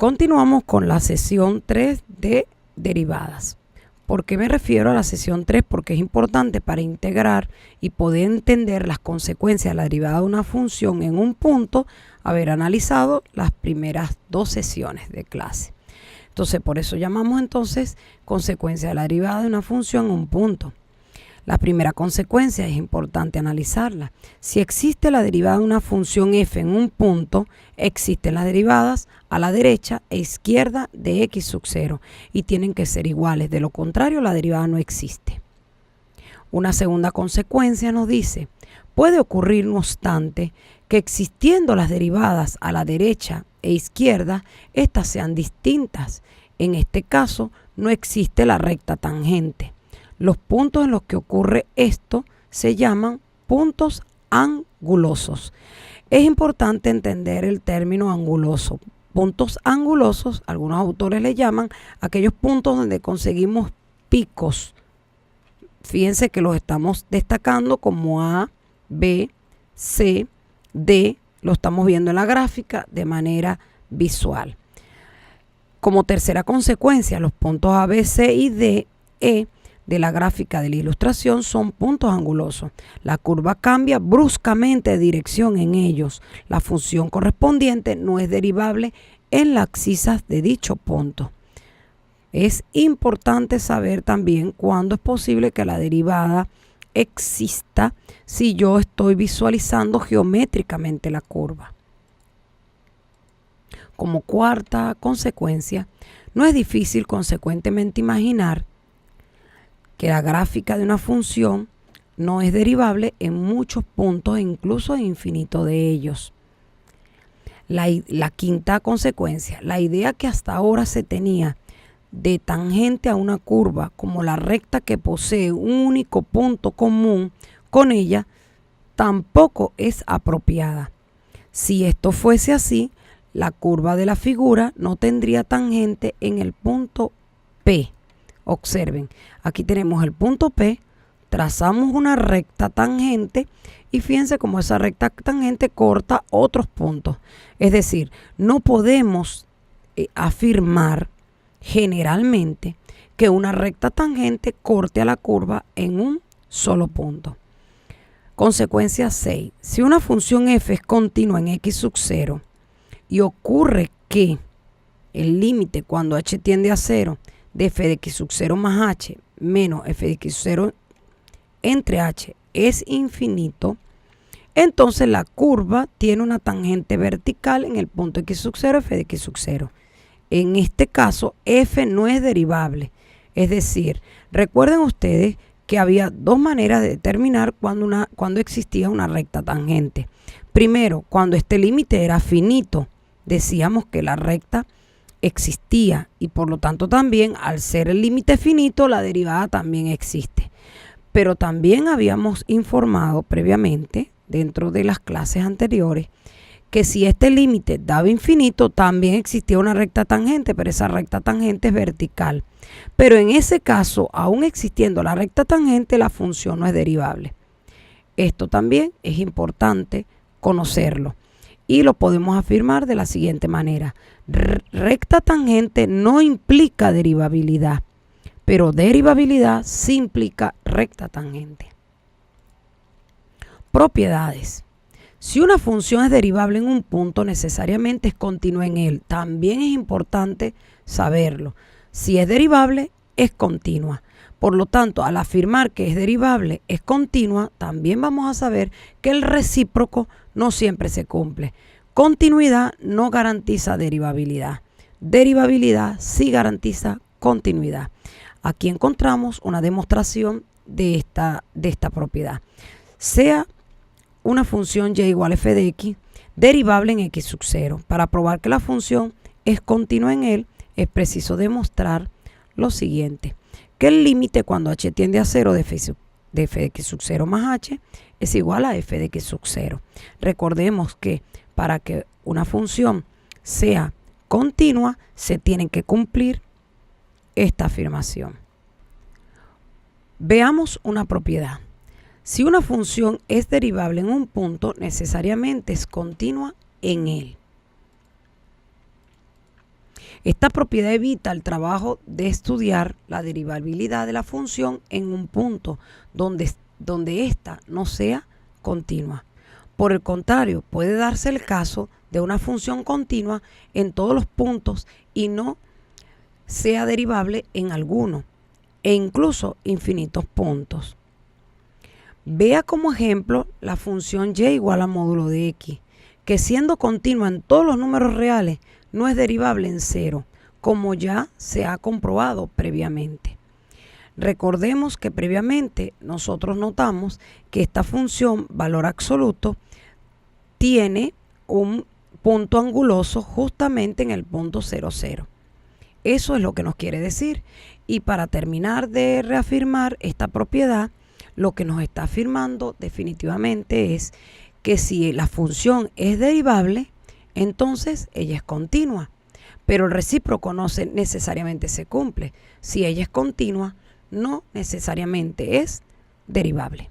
Continuamos con la sesión 3 de derivadas. ¿Por qué me refiero a la sesión 3? Porque es importante para integrar y poder entender las consecuencias de la derivada de una función en un punto, haber analizado las primeras 2 sesiones de clase. Entonces, por eso llamamos entonces consecuencia de la derivada de una función en un punto. La primera consecuencia es importante analizarla. Si existe la derivada de una función f en un punto, existen las derivadas a la derecha e izquierda de x sub 0 y tienen que ser iguales. De lo contrario, la derivada no existe. Una segunda consecuencia nos dice, puede ocurrir no obstante que existiendo las derivadas a la derecha e izquierda, estas sean distintas. En este caso, no existe la recta tangente. Los puntos en los que ocurre esto se llaman puntos angulosos. Es importante entender el término anguloso. Puntos angulosos, algunos autores le llaman aquellos puntos donde conseguimos picos. Fíjense que los estamos destacando como A, B, C, D. Lo estamos viendo en la gráfica de manera visual. Como tercera consecuencia, los puntos A, B, C y D, E de la gráfica de la ilustración son puntos angulosos. La curva cambia bruscamente de dirección en ellos. La función correspondiente no es derivable en las abscisas de dicho punto. Es importante saber también cuándo es posible que la derivada exista si yo estoy visualizando geométricamente la curva. Como cuarta consecuencia, no es difícil consecuentemente imaginar que la gráfica de una función no es derivable en muchos puntos e incluso en infinito de ellos. La quinta consecuencia, la idea que hasta ahora se tenía de tangente a una curva como la recta que posee un único punto común con ella, tampoco es apropiada. Si esto fuese así, la curva de la figura no tendría tangente en el punto P. Observen, aquí tenemos el punto P, trazamos una recta tangente y fíjense cómo esa recta tangente corta otros puntos. Es decir, no podemos afirmar generalmente que una recta tangente corte a la curva en un solo punto. Consecuencia 6. Si una función f es continua en x sub 0 y ocurre que el límite cuando h tiende a 0 de f de x sub 0 más h menos f de x sub 0 entre h es infinito, entonces la curva tiene una tangente vertical en el punto x sub 0, f de x sub 0. En este caso, f no es derivable. Es decir, recuerden ustedes que había 2 maneras de determinar cuando existía una recta tangente. Primero, cuando este límite era finito, decíamos que la recta existía y por lo tanto también al ser el límite finito la derivada también existe. Pero también habíamos informado previamente dentro de las clases anteriores que si este límite daba infinito también existía una recta tangente, pero esa recta tangente es vertical. Pero en ese caso, aún existiendo la recta tangente, la función no es derivable. Esto también es importante conocerlo. Y lo podemos afirmar de la siguiente manera. Recta tangente no implica derivabilidad, pero derivabilidad sí implica recta tangente. Propiedades. Si una función es derivable en un punto, necesariamente es continua en él. También es importante saberlo. Si es derivable, es continua. Por lo tanto, al afirmar que es derivable, es continua, también vamos a saber que el recíproco no siempre se cumple. Continuidad no garantiza derivabilidad. Derivabilidad sí garantiza continuidad. Aquí encontramos una demostración de esta propiedad. Sea una función y igual a f de x derivable en x sub 0. Para probar que la función es continua en él, es preciso demostrar lo siguiente. Que el límite cuando h tiende a 0 de f de x sub 0 más h es igual a f de x sub 0. Recordemos que para que una función sea continua se tiene que cumplir esta afirmación. Veamos una propiedad. Si una función es derivable en un punto, necesariamente es continua en él. Esta propiedad evita el trabajo de estudiar la derivabilidad de la función en un punto donde ésta no sea continua. Por el contrario, puede darse el caso de una función continua en todos los puntos y no sea derivable en alguno, e incluso infinitos puntos. Vea como ejemplo la función y igual a módulo de x, que siendo continua en todos los números reales, no es derivable en cero, como ya se ha comprobado previamente. Recordemos que previamente nosotros notamos que esta función valor absoluto tiene un punto anguloso justamente en el punto 0, 0. Eso es lo que nos quiere decir. Y para terminar de reafirmar esta propiedad, lo que nos está afirmando definitivamente es que si la función es derivable, entonces ella es continua. Pero el recíproco no necesariamente se cumple. Si ella es continua, no necesariamente es derivable.